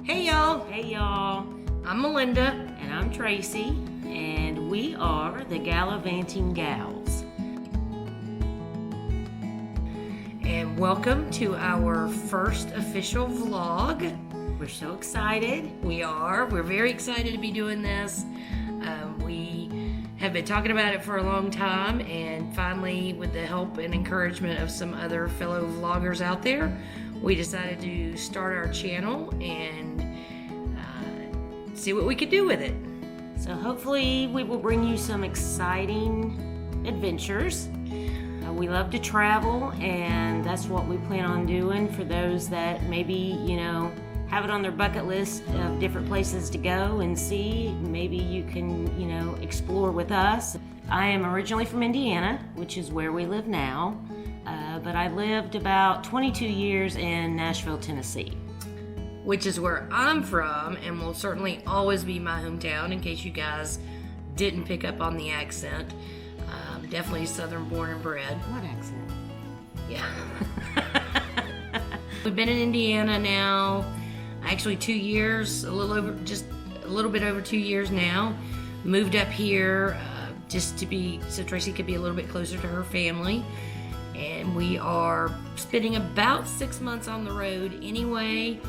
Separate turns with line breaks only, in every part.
Hey y'all,
I'm Melinda,
and I'm Tracey, and we are the Gallivanting Gals. And welcome to our first official vlog. We're so excited.
We're very excited to be doing this. We have been talking about it for a long time, and finally, with the help and encouragement of some other fellow vloggers out there, we decided to start our channel and see what we could do with it.
So hopefully we will bring you some exciting adventures. We love to travel, and that's what we plan on doing for those that maybe, have it on their bucket list of different places to go and see. Maybe you can, explore with us. I am originally from Indiana, which is where we live now, but I lived about 22 years in Nashville, Tennessee.
Which is where I'm from, and will certainly always be my hometown, in case you guys didn't pick up on the accent. Definitely Southern born and bred.
What accent?
Yeah. We've been in Indiana now, actually 2 years, a little bit over 2 years now. Moved up here just so Tracey could be a little bit closer to her family. And we are spending about 6 months on the road anyway,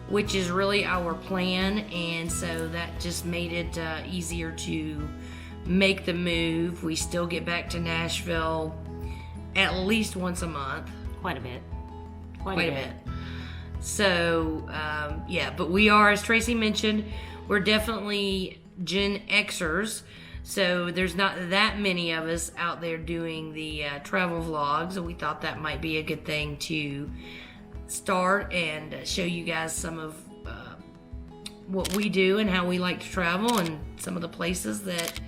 which is really our plan, and so that just made it easier to make the move. We still get back to Nashville at least once a month.
Quite a bit.
Quite a bit. So, but we are, as Tracey mentioned, we're definitely Gen Xers, so there's not that many of us out there doing the travel vlogs, and we thought that might be a good thing to start and show you guys some of what we do and how we like to travel, and some of the places that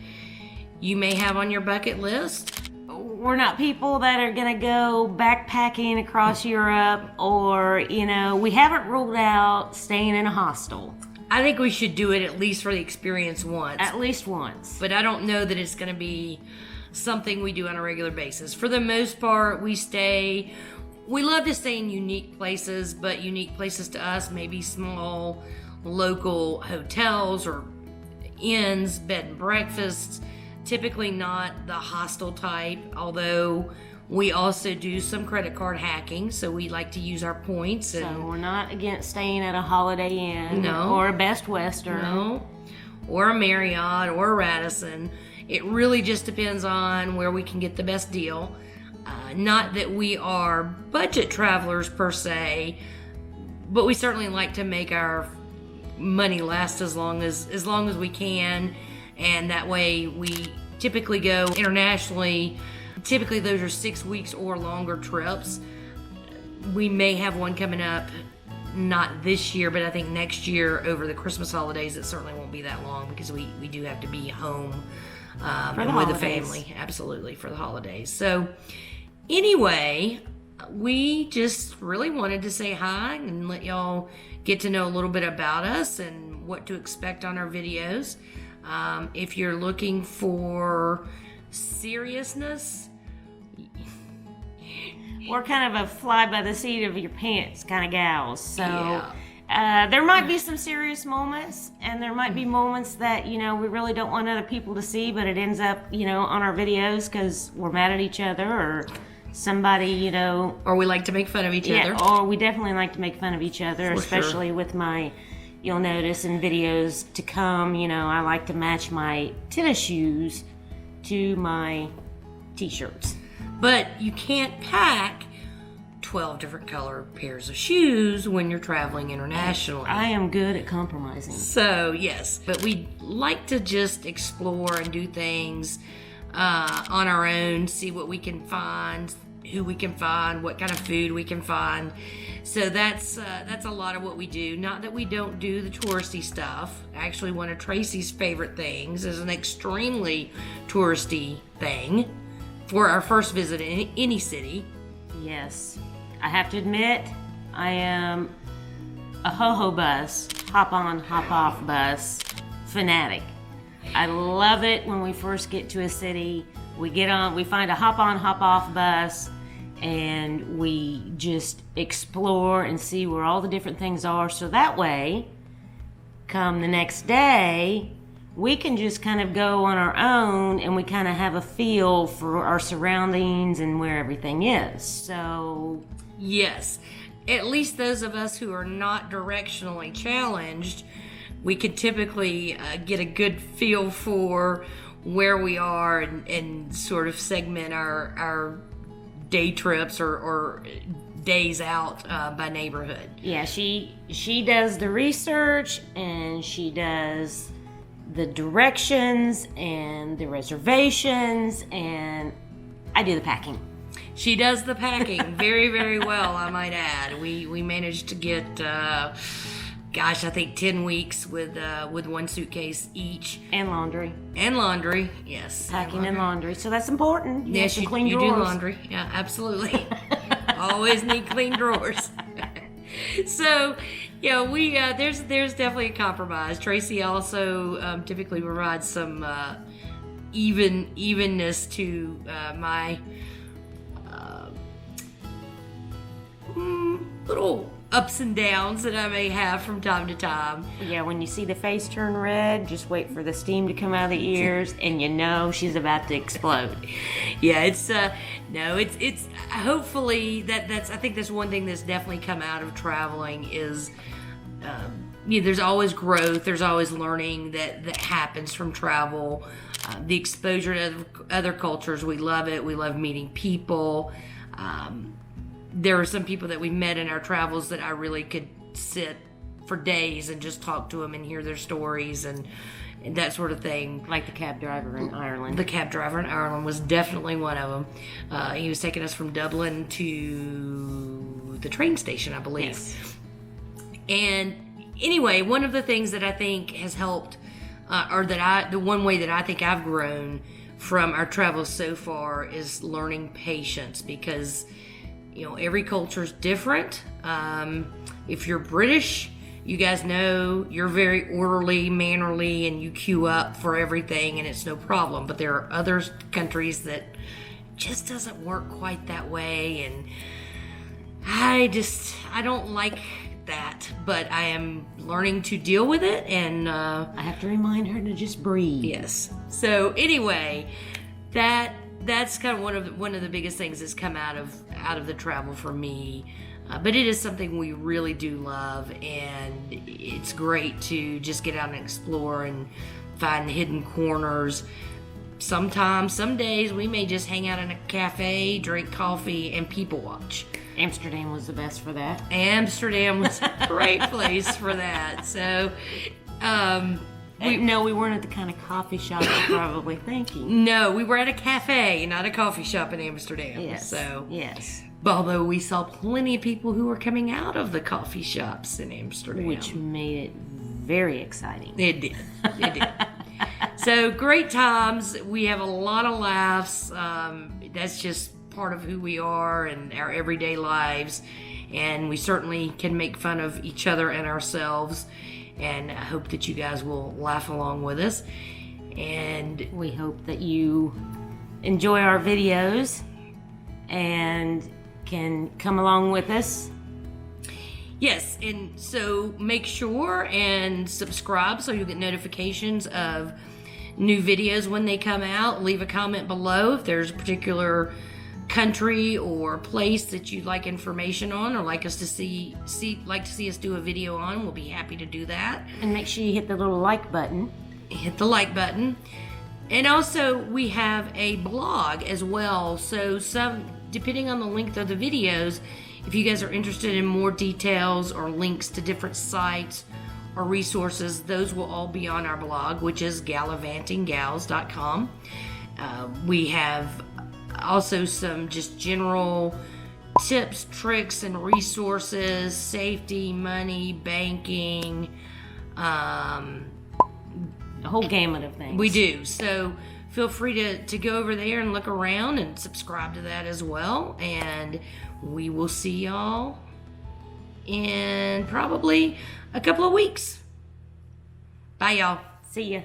you may have on your bucket list.
We're not people that are gonna go backpacking across Europe, or we haven't ruled out staying in a hostel.
I think we should do it at least for the experience once.
At least once.
But I don't know that it's gonna be something we do on a regular basis. For the most part, we love to stay in unique places, but unique places to us may be small local hotels or inns, bed and breakfasts, typically not the hostel type, although we also do some credit card hacking, so we like to use our points.
So we're not against staying at a Holiday Inn or a Best Western.
Or a Marriott or a Radisson. It really just depends on where we can get the best deal. Not that we are budget travelers per se, but we certainly like to make our money last as long as we can, and that way we typically go internationally. Typically those are 6 weeks or longer trips. We may have one coming up, not this year, but I think next year over the Christmas holidays. It certainly won't be that long because we do have to be home and with the family. Absolutely, for the holidays. So anyway, we just really wanted to say hi and let y'all get to know a little bit about us and what to expect on our videos. If you're looking for seriousness,
we're kind of a fly by the seat of your pants kind of gals. So
yeah.
There might be some serious moments, and there might be moments that, we really don't want other people to see, but it ends up, on our videos because we're mad at each other, or somebody,
or we like to make fun of each other.
Or we definitely like to make fun of each other, especially with you'll notice in videos to come, I like to match my tennis shoes to my t-shirts.
But you can't pack 12 different color pairs of shoes when you're traveling internationally.
I am good at compromising.
So, yes, but we like to just explore and do things on our own, see what we can find, who we can find, what kind of food we can find. So that's a lot of what we do. Not that we don't do the touristy stuff. Actually, one of Tracey's favorite things is an extremely touristy thing for our first visit in any city.
Yes. I have to admit, I am a ho-ho bus, hop on, hop off bus fanatic. I love it when we first get to a city. We find a hop on, hop off bus, and we just explore and see where all the different things are. So that way, come the next day, we can just kind of go on our own and we kind of have a feel for our surroundings and where everything is. So,
yes, at least those of us who are not directionally challenged, we could typically get a good feel for where we are and sort of segment our day trips or days out by neighborhood.
yeah, she does the research and she does the directions and the reservations, and I do the packing.
She does the packing very, very well, I might add. We managed to get, I think 10 weeks with one suitcase each.
And laundry.
And laundry, yes.
Packing and laundry. So that's important.
Yes, you
clean
do
drawers.
laundry. Yeah, absolutely. Always need clean drawers. So, yeah, we there's definitely a compromise. Tracey also typically provides some evenness to my little ups and downs that I may have from time to time.
Yeah, when you see the face turn red, just wait for the steam to come out of the ears, and you know she's about to explode.
Yeah, it's hopefully that's I think that's one thing that's definitely come out of traveling is there's always growth, there's always learning that happens from travel. The exposure to other cultures, we love it. We love meeting people. There are some people that we met in our travels that I really could sit for days and just talk to them and hear their stories and that sort of thing.
Like the cab driver in Ireland.
The cab driver in Ireland was definitely one of them. He was taking us from Dublin to the train station, I believe.
Yes.
And anyway, one of the things that I think has helped, the one way that I think I've grown from our travels so far is learning patience, because every culture is different. If you're British, you guys know you're very orderly, mannerly, and you queue up for everything and it's no problem. But there are other countries that just doesn't work quite that way, and I don't like that, but I am learning to deal with it, and
I have to remind her to just breathe.
Yes. So anyway, that's kind of one of the biggest things that's come out of the travel for me. But it is something we really do love, and it's great to just get out and explore and find hidden corners. Sometimes, some days, we may just hang out in a cafe, drink coffee, and people watch.
Amsterdam was the best for that.
Amsterdam was a great place for that. So,
we weren't at the kind of coffee shop you're probably thinking.
No, we were at a cafe, not a coffee shop in Amsterdam.
Yes.
So,
yes.
Although we saw plenty of people who were coming out of the coffee shops in Amsterdam.
Which made it very exciting.
It did. It did. So, great times. We have a lot of laughs. That's just part of who we are and our everyday lives. And we certainly can make fun of each other and ourselves. And I hope that you guys will laugh along with us. And
we hope that you enjoy our videos and can come along with us.
Yes, and so make sure and subscribe so you'll get notifications of new videos when they come out. Leave a comment below if there's a particular country or place that you'd like information on or like us to see us do a video on. We'll be happy to do that.
And make sure you hit the little like button.
Hit the like button. And also we have a blog as well. So depending on the length of the videos, if you guys are interested in more details or links to different sites or resources, those will all be on our blog, which is gallivantinggals.com. We have also some just general tips, tricks, and resources, safety, money, banking, a
whole gamut of things.
We do. So feel free to go over there and look around and subscribe to that as well. And we will see y'all in probably a couple of weeks. Bye, y'all.
See ya.